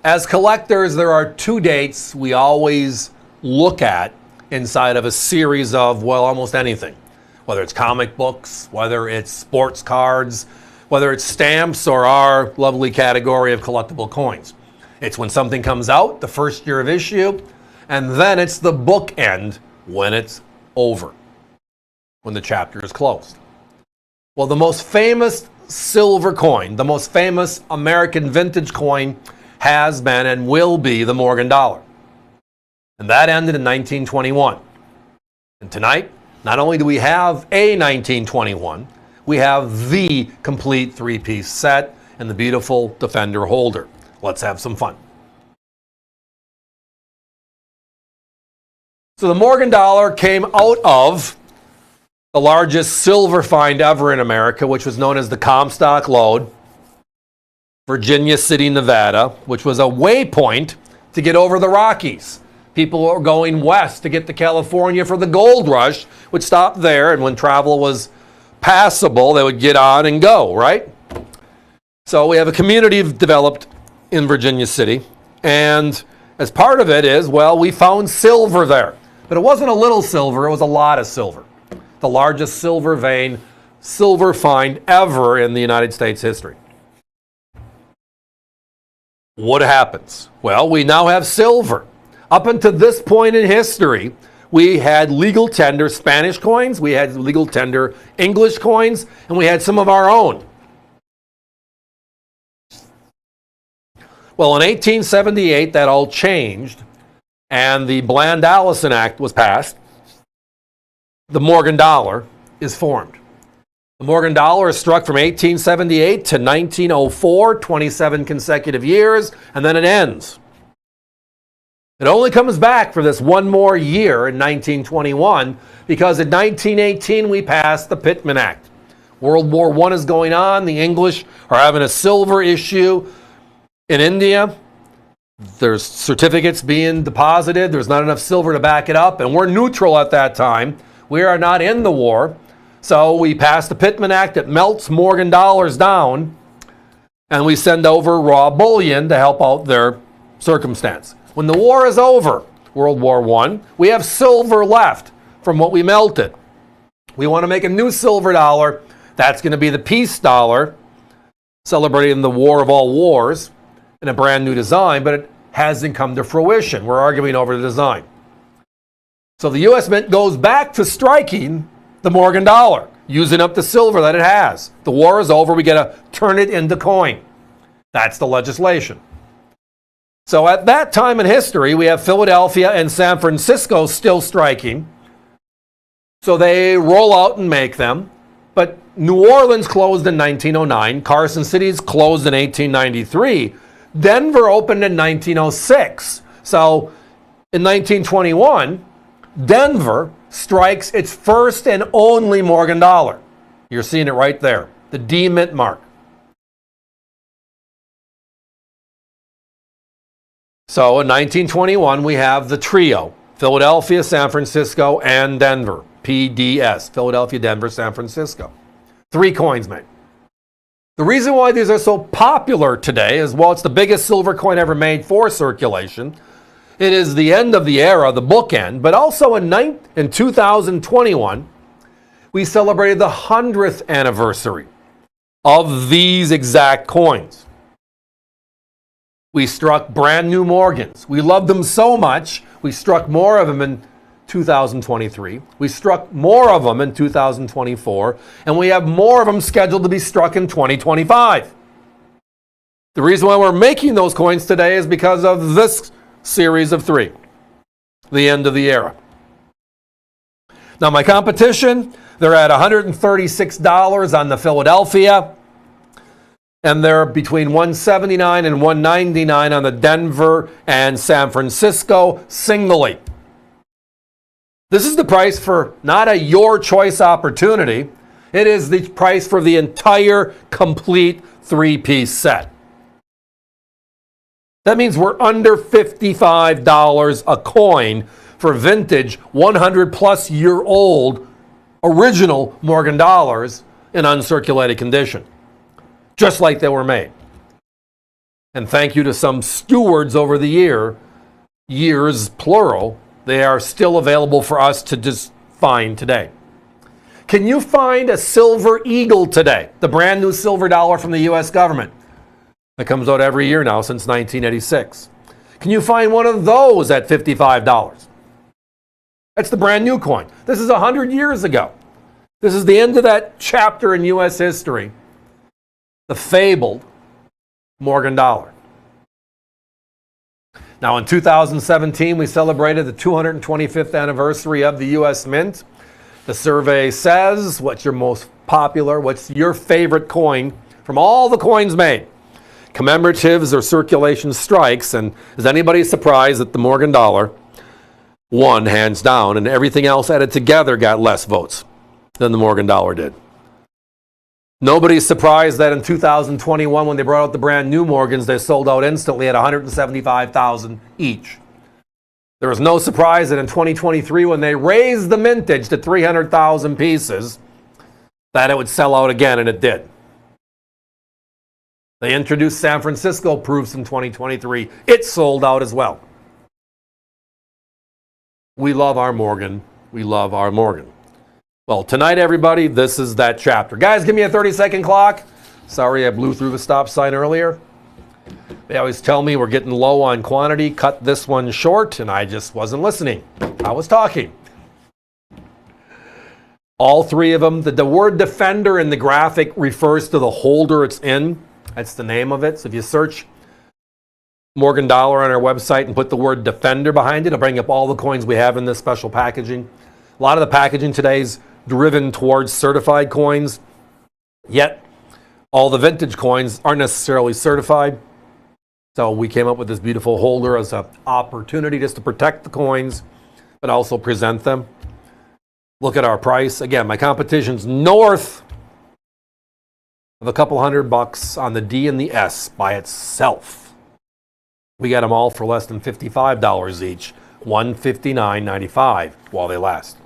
As collectors, there are two dates we always look at inside of a series of, well, almost anything. Whether it's comic books, whether it's sports cards, whether it's stamps, or our lovely category of collectible coins. It's when something comes out, the first year of issue, and then it's the bookend when it's over, when the chapter is closed. Well, the most famous silver coin, the most famous American vintage coin, has been and will be the Morgan dollar. And that ended in 1921. And tonight, not only do we have a 1921, we have the complete three-piece set and the beautiful Defender holder. Let's have some fun. So the Morgan dollar came out of the largest silver find ever in America, which was known as the Comstock Lode, Virginia City, Nevada, which was a waypoint to get over the Rockies. People were going west to get to California for the gold rush, would stop there, and when travel was passable, they would get on and go, right? So we have a community developed in Virginia City, and as part of it is, well, we found silver there. But it wasn't a little silver, it was a lot of silver. The largest silver vein, silver find ever in the United States history. What happens? Well, we now have silver. Up until this point in history, we had legal tender Spanish coins, we had legal tender English coins, and we had some of our own. Well, in 1878, that all changed, and the Bland-Allison Act was passed. The Morgan dollar is formed. The Morgan dollar is struck from 1878 to 1904, 27 consecutive years, and then it ends. It only comes back for this one more year in 1921 because in 1918 we passed the Pittman Act. World War I is going on. The English are having a silver issue in India. There's certificates being deposited. There's not enough silver to back it up, and we're neutral at that time. We are not in the war. So we pass the Pittman Act that melts Morgan dollars down, and we send over raw bullion to help out their circumstance. When the war is over, World War I, we have silver left from what we melted. We want to make a new silver dollar. That's going to be the peace dollar, celebrating the war of all wars in a brand new design, but it hasn't come to fruition. We're arguing over the design. So the U.S. Mint goes back to striking the Morgan dollar, using up the silver that it has. The war is over. We got to turn it into coin. That's the legislation. So at that time in history, we have Philadelphia and San Francisco still striking. So they roll out and make them. But New Orleans closed in 1909. Carson City's closed in 1893. Denver opened in 1906. So in 1921, Denver strikes its first and only Morgan dollar. You're seeing it right there, the D mint mark. So in 1921, we have the trio, Philadelphia, San Francisco, and Denver, PDS, Philadelphia, Denver, San Francisco. 3 coins made. The reason why these are so popular today is, well, it's the biggest silver coin ever made for circulation. It is the end of the era, the bookend, but also in 2021, we celebrated the 100th anniversary of these exact coins. We struck brand new Morgans. We loved them so much, we struck more of them in 2023. We struck more of them in 2024, and we have more of them scheduled to be struck in 2025. The reason why we're making those coins today is because of this series of 3, the end of the era. Now my competition, they're at $136 on the Philadelphia, and they're between $179 and $199 on the Denver and San Francisco singly. This is the price for not a your choice opportunity. It is the price for the entire complete 3-piece set. That means we're under $55 a coin for vintage 100 plus year old original Morgan dollars in uncirculated condition, just like they were made. And thank you to some stewards over the years plural, they are still available for us to just find today. Can you find a silver eagle today? The brand new silver dollar from the US government that comes out every year now since 1986. Can you find one of those at $55? That's the brand new coin. This is 100 years ago. This is the end of that chapter in US history. The fabled Morgan dollar. Now in 2017, we celebrated the 225th anniversary of the US Mint. The survey says, what's your most popular, what's your favorite coin from all the coins made? Commemoratives or circulation strikes, and is anybody surprised that the Morgan dollar won hands down and everything else added together got less votes than the Morgan dollar did? Nobody's surprised that in 2021, when they brought out the brand new Morgans, they sold out instantly at 175,000 each. There was no surprise that in 2023, when they raised the mintage to 300,000 pieces, that it would sell out again, and it did. They introduced San Francisco proofs in 2023. It sold out as well. We love our Morgan. We love our Morgan. Well, tonight, everybody, this is that chapter. Guys, give me a 30-second clock. Sorry, I blew through the stop sign earlier. They always tell me we're getting low on quantity. Cut this one short, and I just wasn't listening. I was talking. All three of them. The word defender in the graphic refers to the holder it's in. That's the name of it. So if you search Morgan dollar on our website and put the word defender behind it, it'll bring up all the coins we have in this special packaging. A lot of the packaging today is driven towards certified coins, yet all the vintage coins aren't necessarily certified. So we came up with this beautiful holder as an opportunity just to protect the coins, but also present them. Look at our price. Again, my competition's north of a couple $100 on the D and the S by itself. We got them all for less than $55 each, $159.95 while they last.